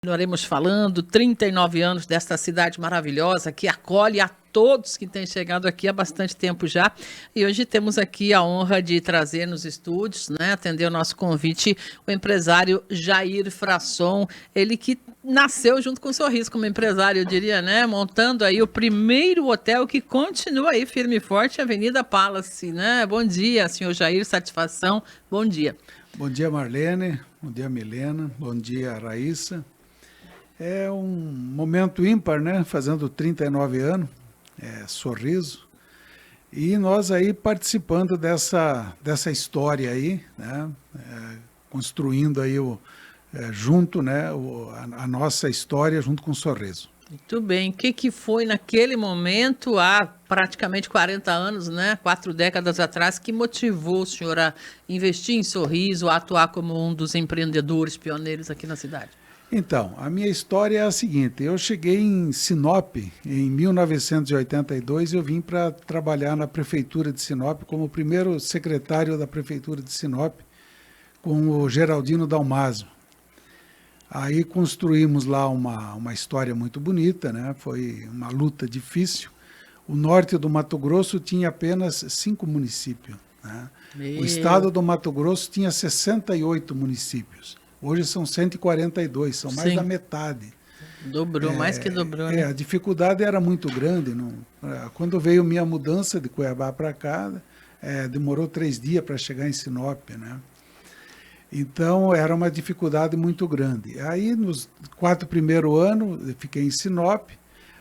Continuaremos falando, 39 anos desta cidade maravilhosa que acolhe a todos que têm chegado aqui há bastante tempo já. E hoje temos aqui a honra de trazer nos estúdios, né, atender o nosso convite, o empresário Jair Frasson, ele que nasceu junto com o Sorriso como empresário, eu diria, né, montando aí o primeiro hotel que continua aí firme e forte, Avenida Palace, né? Bom dia, senhor Jair, satisfação, bom dia. Bom dia, Marlene, bom dia, Milena, bom dia, Raíssa. É um momento ímpar, né? Fazendo 39 anos, Sorriso. E nós aí participando dessa história aí, né? Construindo aí junto, né? A nossa história junto com o Sorriso. Muito bem. O que foi naquele momento, há praticamente 40 anos, né? 4 décadas atrás, que motivou o senhor a investir em Sorriso, a atuar como um dos empreendedores pioneiros aqui na cidade? Então, a minha história é a seguinte, eu cheguei em Sinop em 1982, eu vim para trabalhar na Prefeitura de Sinop como primeiro secretário da Prefeitura de Sinop, com o Geraldino Dalmaso. Aí construímos lá uma história muito bonita, né? Foi uma luta difícil. O norte do Mato Grosso tinha apenas 5 municípios, né? O estado do Mato Grosso tinha 68 municípios. Hoje são 142, são mais da metade. Dobrou, mais que dobrou, né? A dificuldade era muito grande. Quando veio minha mudança de Cuiabá para cá, demorou 3 dias para chegar em Sinop, né? Então, era uma dificuldade muito grande. Aí, nos 4 primeiros anos, eu fiquei em Sinop,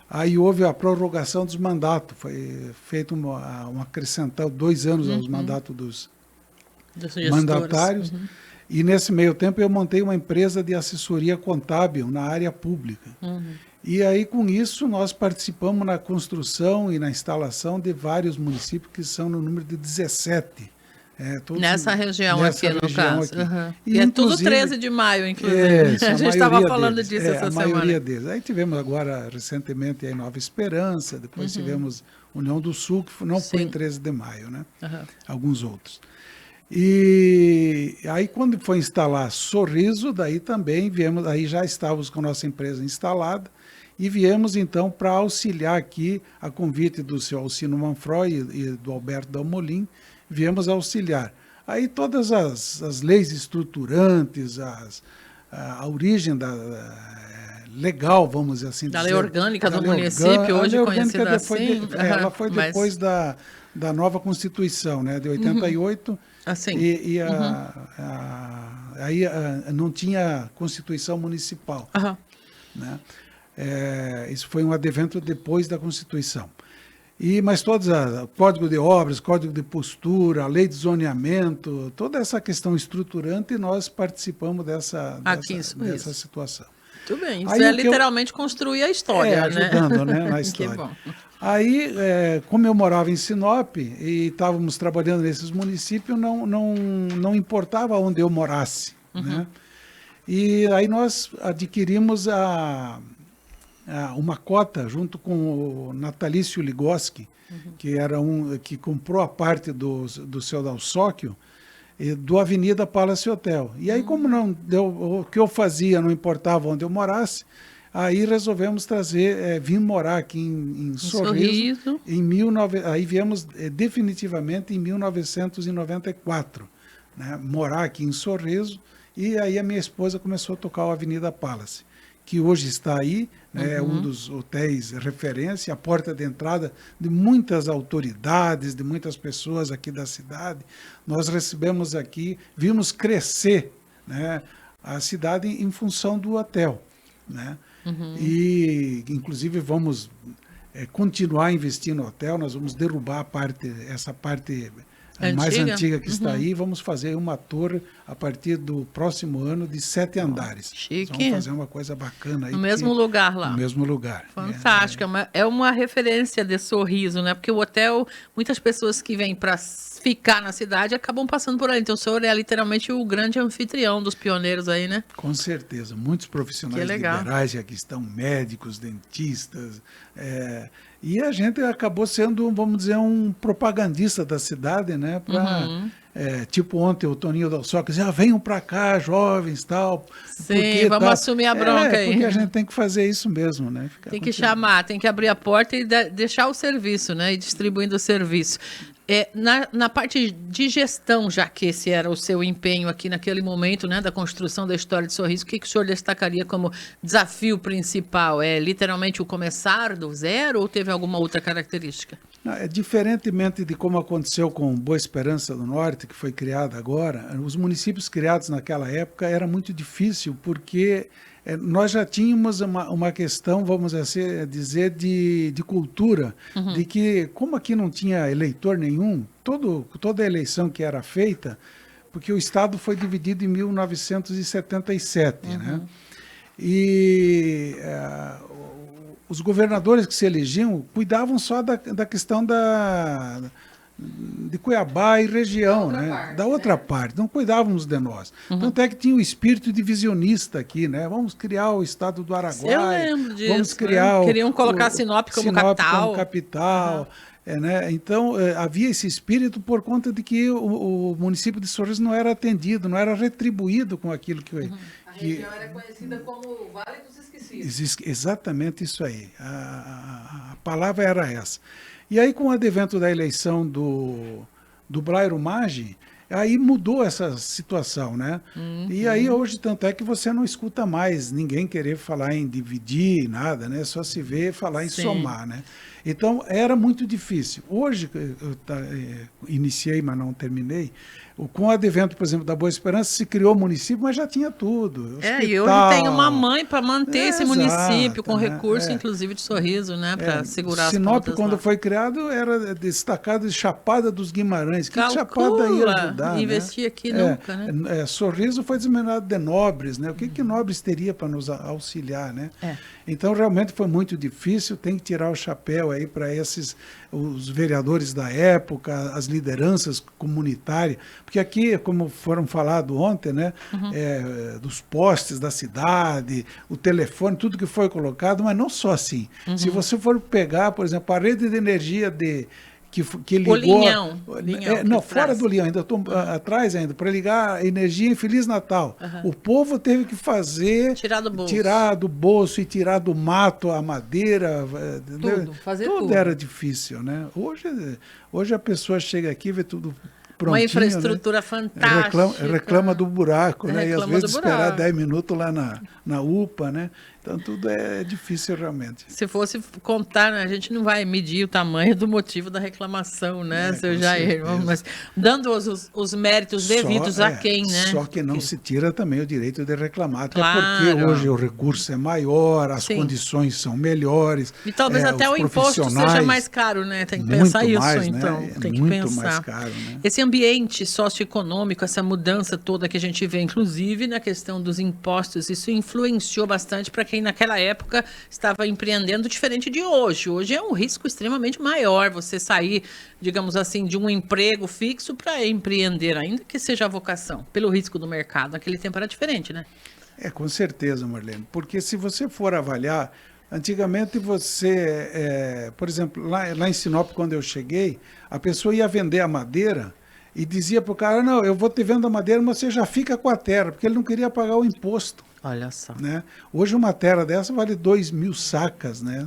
aí houve a prorrogação dos mandatos, foi feito uma acrescentar 2 anos aos mandatos dos mandatários. E nesse meio tempo eu montei uma empresa de assessoria contábil na área pública. E aí com isso nós participamos na construção e na instalação de vários municípios que são no número de 17. Nessa região aqui, no caso. E é tudo 13 de maio, inclusive. A gente estava falando disso essa semana. A maioria deles. Aí tivemos agora, recentemente, a Nova Esperança, depois tivemos União do Sul, que não foi em 13 de maio, né? Alguns outros. E aí quando foi instalar Sorriso, daí também viemos, aí já estávamos com a nossa empresa instalada e viemos então para auxiliar aqui, a convite do seu Alcino Manfroy e do Alberto Dalmolin, viemos auxiliar. Aí todas as leis estruturantes, a origem legal, vamos assim dizer. Da lei orgânica do município, hoje conhecida assim. Ela foi depois da nova Constituição, né, de 88. Assim. Aí não tinha Constituição Municipal. Né? Isso foi um advento depois da Constituição. Mas todas Código de Obras, Código de Postura, a Lei de Zoneamento, toda essa questão estruturante, nós participamos dessa situação. Muito bem, isso aí literalmente construir a história, ajudando, né? Na história. Que bom. Aí, como eu morava em Sinop e estávamos trabalhando nesses municípios, não importava onde eu morasse, né? E aí nós adquirimos uma cota junto com o Natalício Ligoski, que era que comprou a parte do seu Dalsóquio, do Avenida Palace Hotel. E aí, como não deu, o que eu fazia não importava onde eu morasse, aí resolvemos vir morar aqui em Sorriso. Aí viemos definitivamente em 1994, né, morar aqui em Sorriso, e aí a minha esposa começou a tocar o Avenida Palace, que hoje está aí, né, é um dos hotéis referência, a porta de entrada de muitas autoridades, de muitas pessoas aqui da cidade. Nós recebemos aqui, vimos crescer, né, a cidade em função do hotel, né? E, inclusive, vamos continuar investindo no hotel, nós vamos derrubar essa parte mais antiga que está aí, vamos fazer uma torre a partir do próximo ano de 7 andares. Chique. Vamos fazer uma coisa bacana aí. No mesmo lugar lá. No mesmo lugar. Fantástico. É uma referência de Sorriso, né? Porque o hotel, muitas pessoas que vêm para ficar na cidade acabam passando por ali. Então o senhor é literalmente o grande anfitrião dos pioneiros aí, né? Com certeza. Muitos profissionais liberais aqui estão, médicos, dentistas. E a gente acabou sendo, vamos dizer, um propagandista da cidade, né? tipo ontem o Toninho Del Sol, que dizia, venham para cá, jovens, tal. Sim, vamos assumir a bronca aí. Porque a gente tem que fazer isso mesmo, né? Tem que chamar, tem que abrir a porta e deixar o serviço, né? E distribuindo o serviço. Na parte de gestão, já que esse era o seu empenho aqui naquele momento, né, da construção da história de Sorriso, o que o senhor destacaria como desafio principal? É literalmente o começar do zero ou teve alguma outra característica? Diferentemente de como aconteceu com Boa Esperança do Norte, que foi criada agora, os municípios criados naquela época era muito difícil, porque nós já tínhamos uma questão, vamos assim dizer, de cultura, de que, como aqui não tinha eleitor nenhum, toda a eleição que era feita, porque o Estado foi dividido em 1977, né? E os governadores que se elegiam cuidavam só da questão de Cuiabá e região, da outra parte, não cuidávamos de nós. Tanto é que tinha o espírito divisionista aqui, né? Vamos criar o estado do Araguaia. Eu lembro disso. Vamos criar queriam colocar Sinop como capital. Né? Então, havia esse espírito por conta de que o município de Sorriso não era atendido, não era retribuído com aquilo que... A região era conhecida como Vale dos Esquecidos. Exatamente isso aí. A palavra era essa. E aí, com o advento da eleição do Blairo Maggi, aí mudou essa situação, né? E aí, hoje, tanto é que você não escuta mais ninguém querer falar em dividir, nada, né? Só se vê falar em somar, né? Então, era muito difícil. Hoje, eu iniciei, mas não terminei, com o advento, por exemplo, da Boa Esperança, se criou o município, mas já tinha tudo. Hospital, e hoje tem uma mãe para manter esse município, com recurso, inclusive, de Sorriso, né? Para segurar as Sinop, pontas quando lá. foi criado, era destacado de Chapada dos Guimarães. Que Chapada ia ajudar, investir né? aqui nunca, né? Sorriso foi denominado de Nobres, né? O que Nobres teria para nos auxiliar, né? Então, realmente foi muito difícil, tem que tirar o chapéu aí para os vereadores da época, as lideranças comunitárias, porque aqui, como foram falado ontem, né, dos postes da cidade, o telefone, tudo que foi colocado, mas não só assim. Se você for pegar, por exemplo, a rede de energia que ligou... O Linhão. Não, fora do Linhão, ainda estou atrás ainda, para ligar a energia em Feliz Natal. O povo teve que fazer... Tirar do bolso e tirar do mato a madeira. Fazer tudo. Tudo era difícil, né? Hoje a pessoa chega aqui e vê tudo prontinho, uma infraestrutura, né? Fantástica. Reclama do buraco, né? E às vezes esperar 10 minutos lá na UPA, né? Então tudo é difícil realmente. Se fosse contar, né, a gente não vai medir o tamanho do motivo da reclamação, né, seu Jair? Mas dando os méritos devidos a quem, né? Só que não se tira também o direito de reclamar, até porque hoje o recurso é maior, as condições são melhores. E talvez até o imposto seja mais caro, né? Tem que pensar isso, mais, então. Né? Tem que muito pensar. Mais caro, né? Esse ambiente socioeconômico, essa mudança toda que a gente vê, inclusive na questão dos impostos, isso influenciou bastante para quem naquela época estava empreendendo, diferente de hoje. Hoje é um risco extremamente maior você sair, digamos assim, de um emprego fixo para empreender, ainda que seja a vocação, pelo risco do mercado. Naquele tempo era diferente, né? Com certeza, Marlene, porque se você for avaliar, antigamente você, por exemplo, lá em Sinop, quando eu cheguei, a pessoa ia vender a madeira e dizia para o cara, não, eu vou te vendo a madeira, mas você já fica com a terra, porque ele não queria pagar o imposto. Olha só. Né? Hoje uma terra dessa vale 2.000 sacas, né?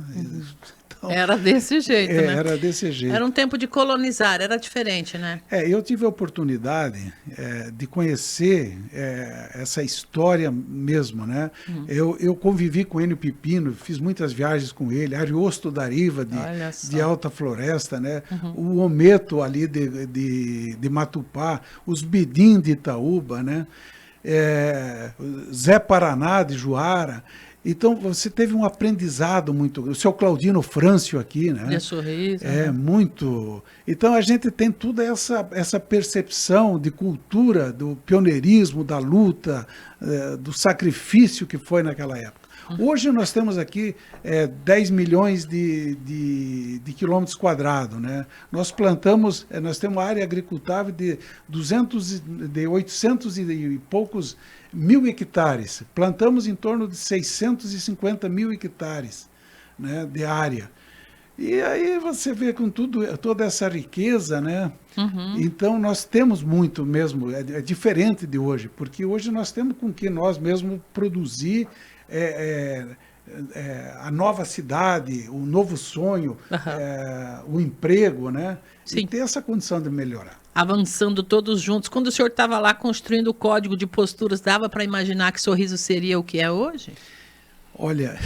Então, era desse jeito, né? Era desse jeito. Era um tempo de colonizar, era diferente, né? Eu tive a oportunidade de conhecer essa história mesmo, né? Eu convivi com Enio Pipino, fiz muitas viagens com ele, Ariosto da Riva, de Alta Floresta, né? O Ometo ali de Matupá, os Bidim de Itaúba, né? Zé Paraná de Juara. Então, você teve um aprendizado muito... O seu Claudino Frâncio aqui, né? De Sorriso. Muito... Então, a gente tem toda essa percepção de cultura, do pioneirismo, da luta, do sacrifício que foi naquela época. Hoje nós temos aqui 10 milhões de quilômetros quadrados, né? Nós plantamos, nós temos uma área agricultável de 800 e poucos mil hectares. Plantamos em torno de 650 mil hectares, né, de área. E aí você vê com toda essa riqueza, né? Uhum. Então nós temos muito mesmo, é diferente de hoje, porque hoje nós temos com que nós mesmos produzir a nova cidade, o novo sonho, o emprego, né? Sim. E ter essa condição de melhorar. Avançando todos juntos. Quando o senhor estava lá construindo o código de posturas, dava para imaginar que Sorriso seria o que é hoje? Olha,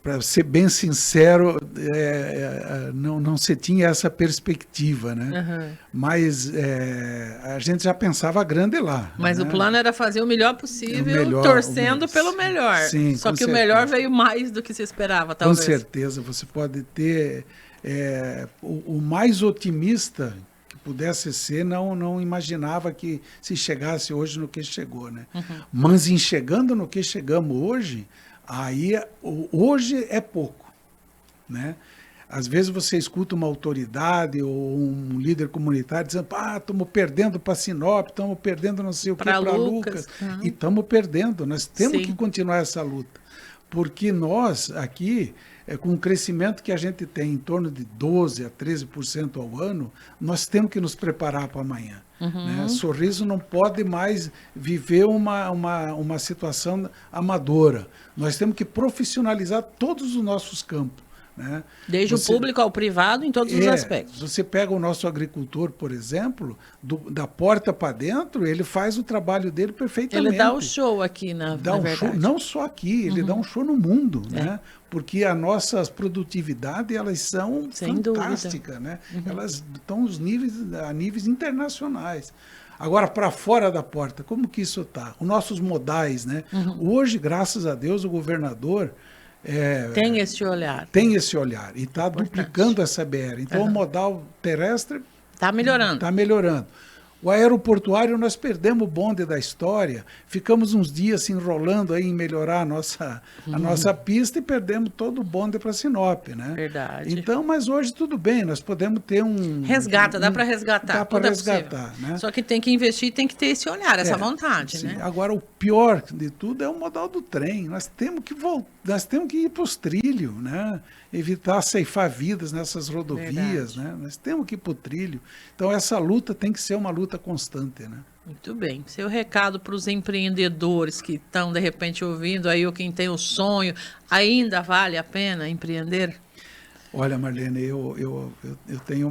para ser bem sincero, não se tinha essa perspectiva, né? Uhum. Mas a gente já pensava grande lá. Mas né? o plano era fazer o melhor possível, torcendo pelo melhor. Sim, só que certeza. O melhor veio mais do que se esperava, talvez. Com certeza, você pode ter o mais otimista que pudesse ser, não imaginava que se chegasse hoje no que chegou, né? Uhum. Mas em chegando no que chegamos hoje, aí hoje é pouco, né? Às vezes você escuta uma autoridade ou um líder comunitário dizendo, estamos perdendo para Sinop, estamos perdendo não sei o que para Lucas. Uhum. E estamos perdendo, nós temos que continuar essa luta. Porque nós aqui, com o crescimento que a gente tem em torno de 12% a 13% ao ano, nós temos que nos preparar para amanhã. Uhum. Né? Sorriso não pode mais viver uma situação amadora. Nós temos que profissionalizar todos os nossos campos. Né? Desde o público ao privado, em todos os aspectos. Você pega o nosso agricultor, por exemplo, da porta para dentro, ele faz o trabalho dele perfeitamente. Ele dá o show aqui, na verdade. Show, não só aqui, ele dá um show no mundo, né? Porque as nossas produtividades, elas são fantásticas, né? Elas estão a níveis internacionais. Agora, para fora da porta, como que isso está? Os nossos modais, né? Hoje, graças a Deus, o governador... tem esse olhar. Tem esse olhar. E está duplicando essa BR. Então, o modal terrestre... Está melhorando. Está melhorando. O aeroportuário, nós perdemos o bonde da história, ficamos uns dias se enrolando aí em melhorar a nossa pista e perdemos todo o bonde para Sinop, né? Verdade. Então, mas hoje tudo bem, nós podemos ter Resgata, dá para resgatar. Dá para resgatar, né? Só que tem que investir, tem que ter esse olhar, essa vontade, sim. né? Agora, o pior de tudo é o modal do trem. Nós temos que nós temos que ir para os trilhos, né? Evitar ceifar vidas nessas rodovias, né? Nós temos que ir para o trilho. Então, essa luta tem que ser uma luta constante, né? Muito bem. Seu recado para os empreendedores que estão, de repente, ouvindo aí, ou quem tem o sonho, ainda vale a pena empreender? Olha, Marlene, eu tenho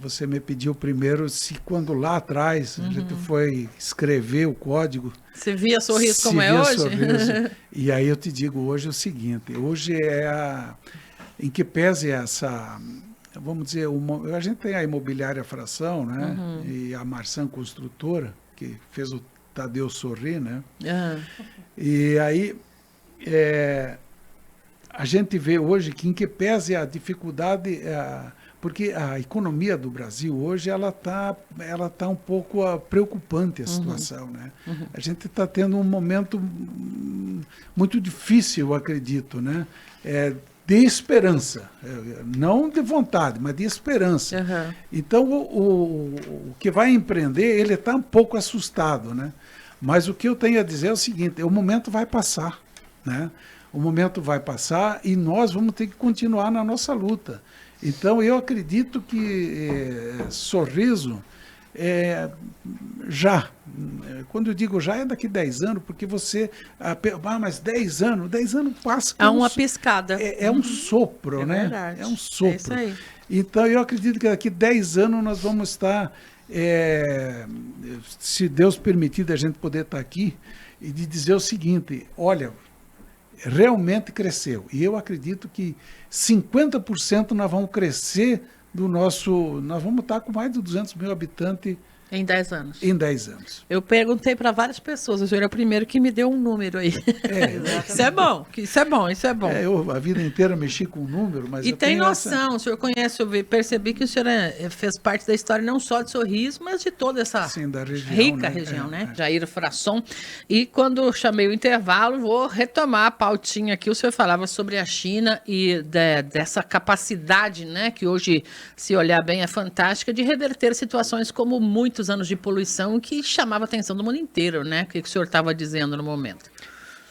Você me pediu primeiro se quando lá atrás a gente foi escrever o código... Você via Sorriso como é hoje? Sorriso. E aí eu te digo hoje o seguinte, hoje em que pese essa... Vamos dizer, a gente tem a Imobiliária Fração, né? E a Marsan Construtora, que fez o Tadeu sorrir, né? E aí a gente vê hoje que em que pese a dificuldade, porque a economia do Brasil hoje ela tá um pouco preocupante a situação, né? A gente está tendo um momento muito difícil, eu acredito, né? De esperança, não de vontade, mas de esperança. Então, o que vai empreender, ele está um pouco assustado, né? Mas o que eu tenho a dizer é o seguinte, o momento vai passar, né? O momento vai passar e nós vamos ter que continuar na nossa luta. Então, eu acredito que Sorriso, quando eu digo já, é daqui 10 anos, porque você... mas 10 anos passa... É uma piscada. É um sopro, né? Verdade. É um sopro. É isso aí. Então, eu acredito que daqui 10 anos nós vamos estar... se Deus permitir da gente poder estar aqui e de dizer o seguinte, olha, realmente cresceu. E eu acredito que 50% nós vamos crescer nós vamos estar com mais de 200 mil habitantes em 10 anos. Em 10 anos. Eu perguntei para várias pessoas, o senhor é o primeiro que me deu um número aí. Isso é bom, isso é bom, isso é bom. Eu a vida inteira mexi com o número, mas e tem noção, o senhor conhece, eu percebi que o senhor fez parte da história não só de Sorriso, mas de toda essa da região, rica região, né? Jair Frasson. E quando eu chamei o intervalo, vou retomar a pautinha aqui, o senhor falava sobre a China e dessa capacidade, né, que hoje, se olhar bem, é fantástica, de reverter situações como muitos anos de poluição que chamava a atenção do mundo inteiro, né? O que o senhor estava dizendo no momento?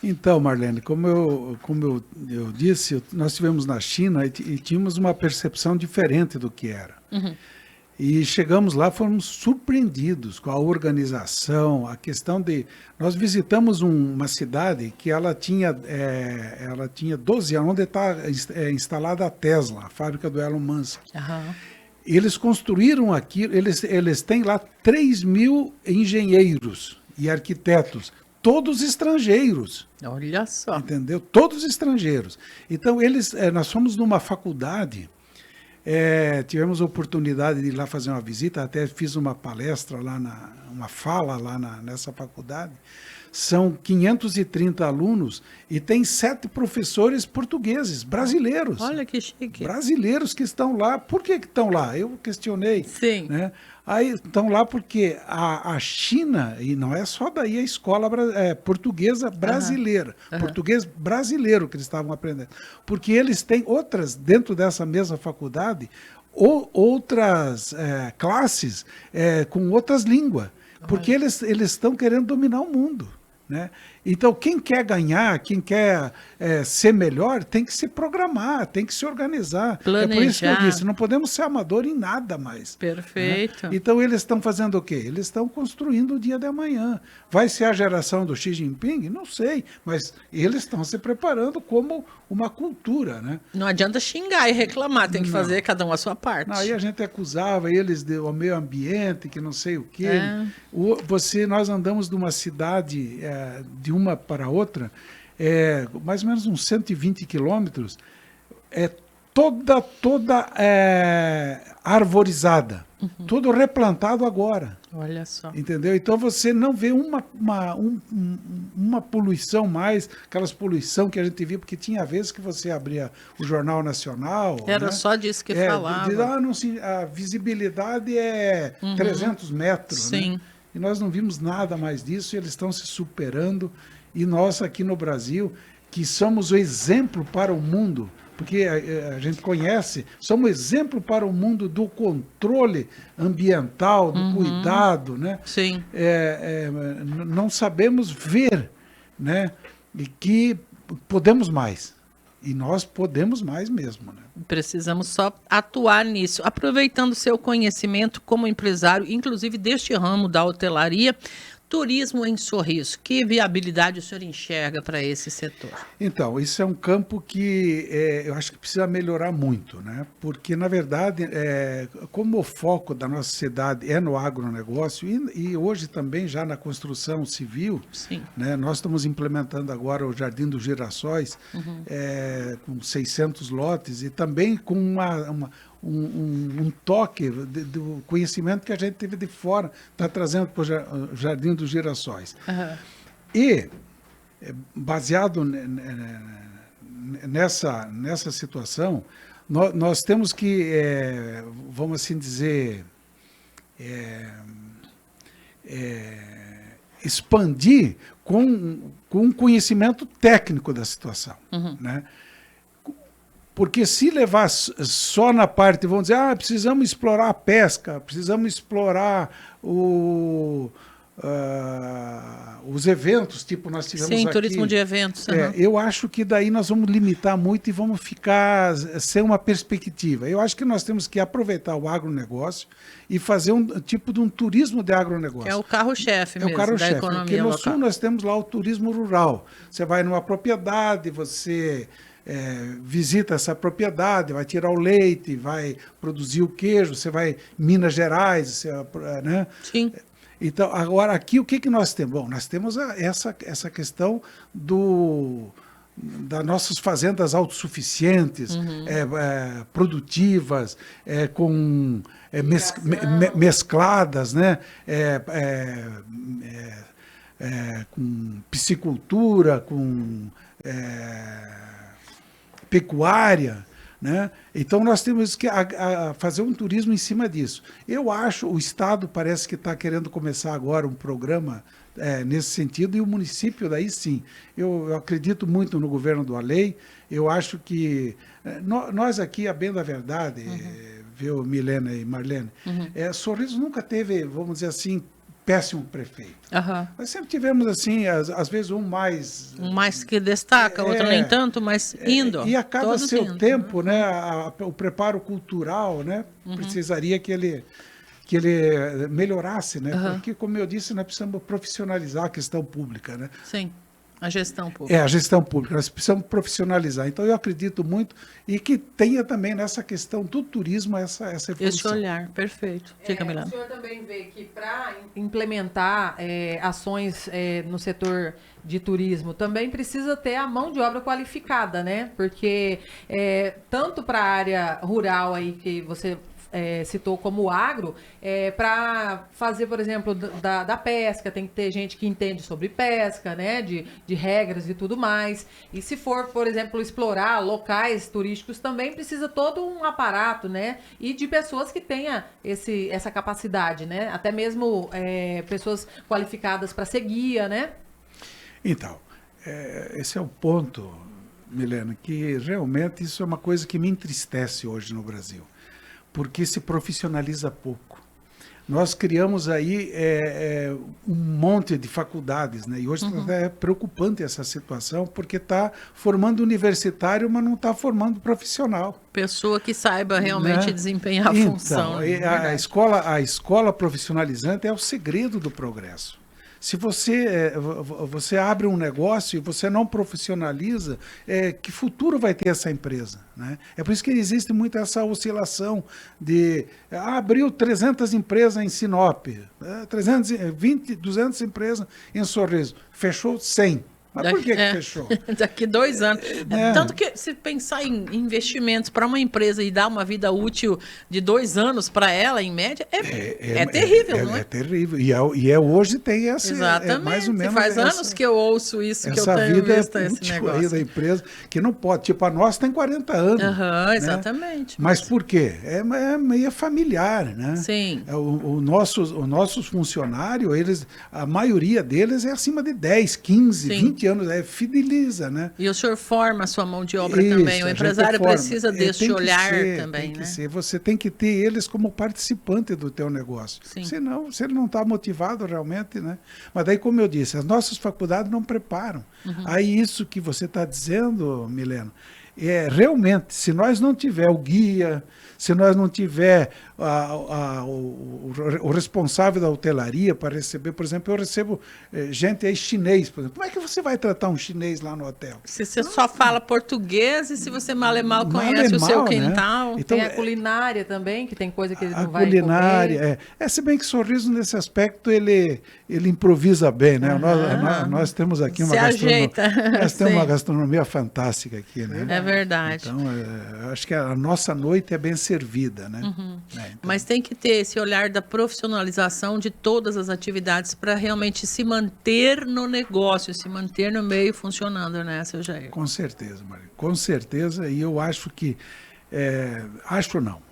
Então, Marlene, como eu disse, nós estivemos na China e tínhamos uma percepção diferente do que era. Uhum. E chegamos lá, fomos surpreendidos com a organização, a questão de... Nós visitamos uma cidade que ela tinha 12 anos, onde está instalada a Tesla, a fábrica do Elon Musk. Aham. Eles construíram aquilo, eles têm lá 3.000 engenheiros e arquitetos, todos estrangeiros. Olha só. Entendeu? Todos estrangeiros. Então, nós fomos numa faculdade, tivemos a oportunidade de ir lá fazer uma visita, até fiz uma palestra lá, uma fala lá nessa faculdade. São 530 alunos e tem 7 professores portugueses, brasileiros. Olha que chique. Brasileiros que estão lá. Por que estão lá? Eu questionei. Sim. Né? Aí estão lá porque a China, e não é só daí a escola portuguesa brasileira, português brasileiro que eles estavam aprendendo. Porque eles têm outras, dentro dessa mesma faculdade, outras classes com outras línguas. Porque eles estão querendo dominar o mundo. Né? Então, quem quer ganhar, quem quer ser melhor, tem que se programar, tem que se organizar. Planejar. É por isso que eu disse, não podemos ser amador em nada mais. Perfeito. Né? Então, eles estão fazendo o quê? Eles estão construindo o dia de amanhã. Vai ser a geração do Xi Jinping? Não sei, mas eles estão se preparando como uma cultura. Né? Não adianta xingar e reclamar, tem que fazer cada um a sua parte. Aí a gente acusava eles do meio ambiente, que não sei o quê. Nós andamos de uma cidade, de uma para outra, mais ou menos uns 120 quilômetros, toda arvorizada, tudo replantado agora. Olha só. Entendeu? Então você não vê uma poluição mais, aquelas poluição que a gente via, porque tinha vezes que você abria o Jornal Nacional. Era, né? Só disso que falava. A visibilidade é 300 metros. Sim. Né? E nós não vimos nada mais disso, e eles estão se superando. E nós aqui no Brasil, que somos o exemplo para o mundo, porque a gente conhece, somos exemplo para o mundo do controle ambiental, do cuidado, né? Sim. Não sabemos ver, né? E que podemos mais. E nós podemos mais mesmo, né? Precisamos só atuar nisso. Aproveitando seu conhecimento como empresário, inclusive deste ramo da hotelaria, turismo em Sorriso, que viabilidade o senhor enxerga para esse setor? Então, isso é um campo que eu acho que precisa melhorar muito, né? Porque, na verdade, como o foco da nossa cidade é no agronegócio e hoje também já na construção civil, né? Nós estamos implementando agora o Jardim dos Girassóis, com 600 lotes e também com um toque do conhecimento que a gente teve de fora, está trazendo para o Jardim dos Girassóis. E, baseado nessa situação, nós temos que, vamos assim dizer, expandir com um conhecimento técnico da situação, né? Porque se levar só na parte, vamos dizer, precisamos explorar a pesca, precisamos explorar os eventos, tipo nós tivemos aqui. Sim, turismo de eventos. Eu acho que daí nós vamos limitar muito e vamos ficar sem uma perspectiva. Eu acho que nós temos que aproveitar o agronegócio e fazer um tipo de um turismo de agronegócio. Que é o carro-chefe mesmo, da economia porque no local. Sul nós temos lá o turismo rural. Você vai numa propriedade, você... visita essa propriedade, vai tirar o leite, vai produzir o queijo, você vai em Minas Gerais, né? Sim. Então, agora aqui o que nós temos? Bom, nós temos essa questão das nossas fazendas autossuficientes, produtivas, com mescladas, né? Com piscicultura, com pecuária, né? Então nós temos que fazer um turismo em cima disso. Eu acho, o Estado parece que está querendo começar agora um programa nesse sentido, e o município daí sim. Eu acredito muito no governo do Alei, eu acho que nós aqui, a bem da verdade, viu, Milena e Marlene, Sorriso nunca teve, vamos dizer assim, péssimo prefeito. Aham. Nós sempre tivemos, assim, às vezes um mais... Um mais que destaca, outro nem tanto, mas indo. E a cada todos seu indo. tempo, né, o preparo cultural, né, precisaria que ele melhorasse, né? Porque, como eu disse, nós precisamos profissionalizar a questão pública, né? Sim, a gestão pública. A gestão pública, nós precisamos profissionalizar. Então, eu acredito muito e que tenha também nessa questão do turismo essa evolução. Esse olhar, perfeito. Fica, Milena. O senhor também vê que para implementar ações no setor de turismo também precisa ter a mão de obra qualificada, né? Porque tanto para a área rural aí que você citou como agro, para fazer, por exemplo, da pesca, tem que ter gente que entende sobre pesca, né, de regras e tudo mais. E se for, por exemplo, explorar locais turísticos, também precisa todo um aparato, né, e de pessoas que tenham essa capacidade, né, até mesmo pessoas qualificadas para ser guia, né? Então, esse é o ponto, Milena, que realmente isso é uma coisa que me entristece hoje no Brasil, porque se profissionaliza pouco. Nós criamos aí um monte de faculdades, né? E hoje é preocupante essa situação, porque está formando universitário, mas não está formando profissional. Pessoa que saiba realmente, né, desempenhar a função. A escola profissionalizante é o segredo do progresso. Se você abre um negócio e você não profissionaliza, que futuro vai ter essa empresa, né? É por isso que existe muito essa oscilação de abriu 300 empresas em Sinop, 200 empresas em Sorriso, fechou 100. Mas por que fechou? Daqui 2 anos. Tanto que, se pensar em investimentos para uma empresa e dar uma vida útil de 2 anos para ela, em média, é terrível, não é? É terrível. E hoje tem essa... Exatamente. Mais ou menos faz anos que eu ouço isso, que eu tenho vida visto esse negócio. Aí da empresa, que não pode. Tipo, a nossa tem 40 anos. Né? Exatamente. Mas por quê? É meio familiar, né? Sim. Os nossos funcionários, a maioria deles é acima de 10, 15, 20 anos, fideliza, né? E o senhor forma a sua mão de obra também. O empresário precisa desse olhar também, né? Você tem que ter eles como participante do teu negócio. Sim. Senão, se ele não está motivado realmente, né? Mas daí, como eu disse, as nossas faculdades não preparam. Aí isso que você está dizendo, Milena, realmente, se nós não tiver o guia, se nós não tiver o responsável da hotelaria para receber, por exemplo, eu recebo gente aí chinês, por exemplo. Como é que você vai tratar um chinês lá no hotel? Se você só fala português e se você mal conhece o seu quintal. Né? Então, tem a culinária também, que tem coisa que ele não vai comer. A culinária, se bem que Sorriso, nesse aspecto, ele improvisa bem, né? Nós temos aqui uma gastronomia fantástica aqui, né? É verdade. Então, acho que a nossa noite é bem servida, né? Então... Mas tem que ter esse olhar da profissionalização de todas as atividades para realmente se manter no negócio, se manter no meio funcionando, né, seu Jair? Com certeza, Maria. Com certeza. E eu acho que...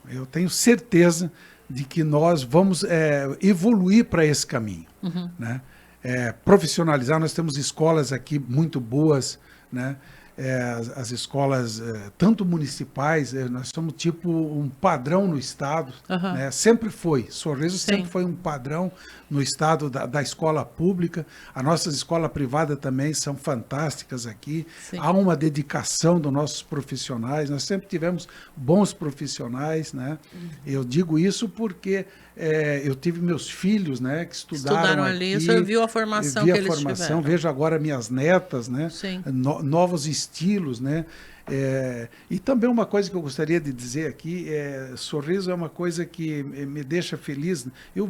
eu tenho certeza de que nós vamos evoluir para esse caminho, né? Profissionalizar, nós temos escolas aqui muito boas, né? As escolas, tanto municipais, nós somos tipo um padrão no estado, né? Sempre foi, Sorriso sempre foi um padrão no estado da escola pública. As nossas escolas privadas também são fantásticas aqui. Sim. Há uma dedicação dos nossos profissionais, nós sempre tivemos bons profissionais, né? Eu digo isso porque eu tive meus filhos, né, que estudaram ali. Aqui, o senhor viu a formação que eles tiveram. Vejo agora minhas netas, né? Novos estilos, né? E também uma coisa que eu gostaria de dizer aqui, Sorriso é uma coisa que me deixa feliz. Eu,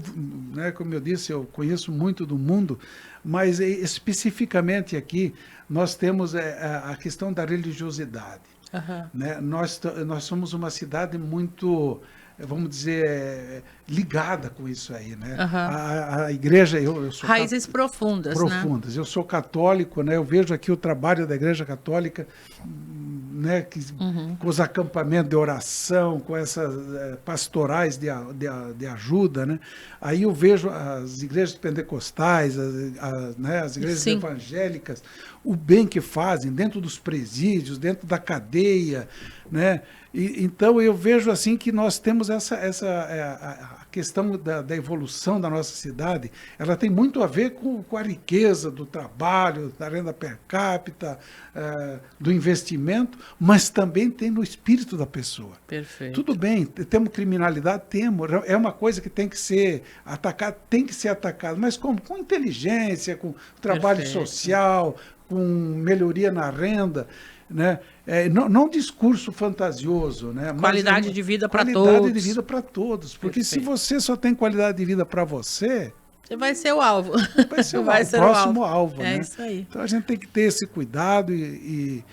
né, como eu disse, eu conheço muito do mundo, mas especificamente aqui nós temos a questão da religiosidade. Né? Nós somos uma cidade muito, vamos dizer, ligada com isso aí, né? A igreja, eu sou raízes profundas, né? Eu sou católico, né? Eu vejo aqui o trabalho da Igreja Católica, né? Com os acampamentos de oração, com essas pastorais de ajuda, né? Aí eu vejo as igrejas pentecostais, né? As igrejas evangélicas, o bem que fazem dentro dos presídios, dentro da cadeia, né? Então eu vejo assim que nós temos a questão da evolução da nossa cidade, ela tem muito a ver com a riqueza do trabalho, da renda per capita, do investimento, mas também tem no espírito da pessoa. Perfeito. Tudo bem, temos criminalidade, temos, é uma coisa que tem que ser atacada, mas como? Com inteligência, com trabalho Perfeito. social, com melhoria na renda, né? Não discurso fantasioso, né? Qualidade de vida para todos. Qualidade de vida para todos. Porque Perfeito. se você só tem qualidade de vida para você, Você vai ser o alvo. vai ser o próximo alvo. Né? Isso aí. Então a gente tem que ter esse cuidado e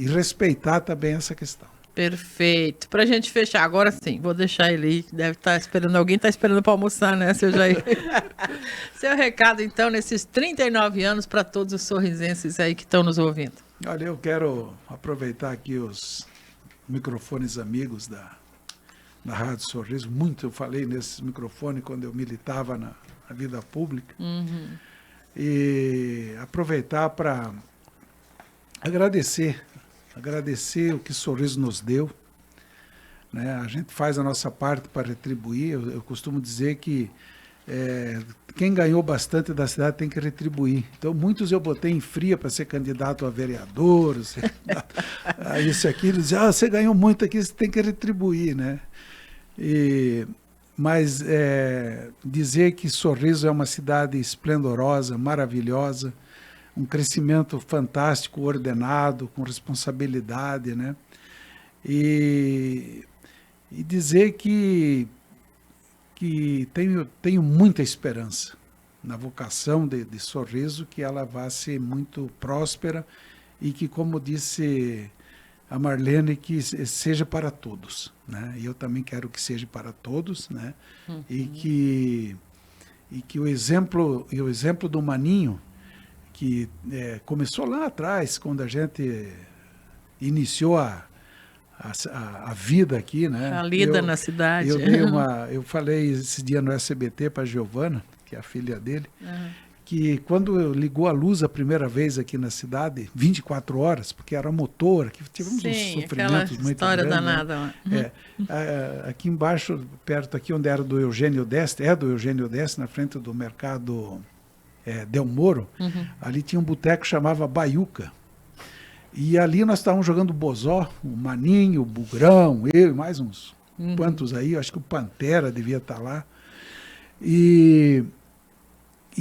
respeitar também essa questão. Perfeito. Pra gente fechar, agora sim, vou deixar ele aí, deve estar esperando, alguém está esperando para almoçar, né, seu Jair? Seu recado, então, nesses 39 anos para todos os sorrisenses aí que estão nos ouvindo. Olha, eu quero aproveitar aqui os microfones amigos da Rádio Sorriso. Muito eu falei nesses microfones quando eu militava na vida pública. Uhum. E aproveitar para agradecer o que Sorriso nos deu. Né? A gente faz a nossa parte para retribuir. Eu costumo dizer que quem ganhou bastante da cidade tem que retribuir. Então, muitos eu botei em fria para ser candidato a vereador, a isso aqui. Eles diziam, você ganhou muito aqui, você tem que retribuir, né? Mas dizer que Sorriso é uma cidade esplendorosa, maravilhosa, um crescimento fantástico, ordenado, com responsabilidade, né? E dizer que tenho muita esperança na vocação de Sorriso, que ela vai ser muito próspera e que, como disse a Marlene, que seja para todos, né? E eu também quero que seja para todos, né? Uhum. E que o exemplo do Maninho, que começou lá atrás, quando a gente iniciou a vida aqui, né? A lida na cidade. Eu falei esse dia no SBT para a Giovana, que é a filha dele, que quando ligou a luz a primeira vez aqui na cidade, 24 horas, porque era motor, que tivemos uns sofrimentos muito história grandes. danada. Né? Aqui embaixo, perto aqui onde era do Eugênio Deste, na frente do mercado Del Moro, ali tinha um boteco que chamava Baiuca. E ali nós estávamos jogando bozó, o Maninho, o Bugrão, eu e mais uns quantos aí, acho que o Pantera devia estar lá. E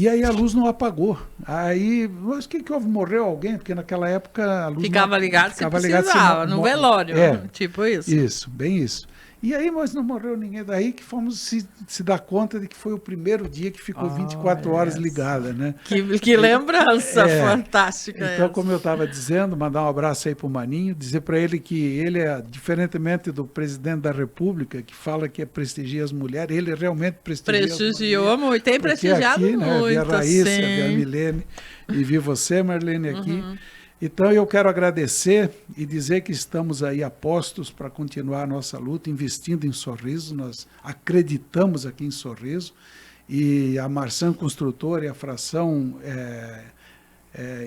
aí a luz não apagou. Aí, mas o que houve? Morreu alguém? Porque naquela época a luz ficava ligado, se precisava, no velório, tipo isso. Isso, bem isso. E aí, mas não morreu ninguém. Daí que fomos se dar conta de que foi o primeiro dia que ficou 24 horas ligada, né? Que lembrança fantástica. Então, como eu estava dizendo, mandar um abraço aí para o Maninho, dizer para ele que ele diferentemente do presidente da República, que fala que prestigia as mulheres, ele realmente prestigiou muito, tem prestigiado aqui, né, muito. Vi a Raíssa, vi a Milene e vi você, Marlene, aqui. Então, eu quero agradecer e dizer que estamos aí a postos para continuar a nossa luta, investindo em Sorriso. Nós acreditamos aqui em Sorriso. E a Marsan Construtora e a Fração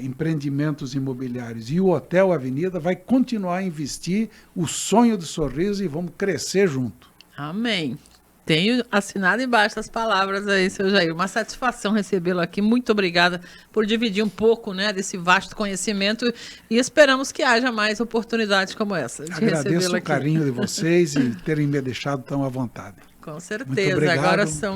Empreendimentos Imobiliários e o Hotel Avenida vai continuar a investir o sonho do Sorriso e vamos crescer junto. Amém. Tenho assinado embaixo as palavras aí, seu Jair. Uma satisfação recebê-lo aqui. Muito obrigada por dividir um pouco, né, desse vasto conhecimento e esperamos que haja mais oportunidades como essa de Agradeço recebê-lo o aqui. carinho de vocês e terem me deixado tão à vontade. Com certeza. Muito obrigado. Agora são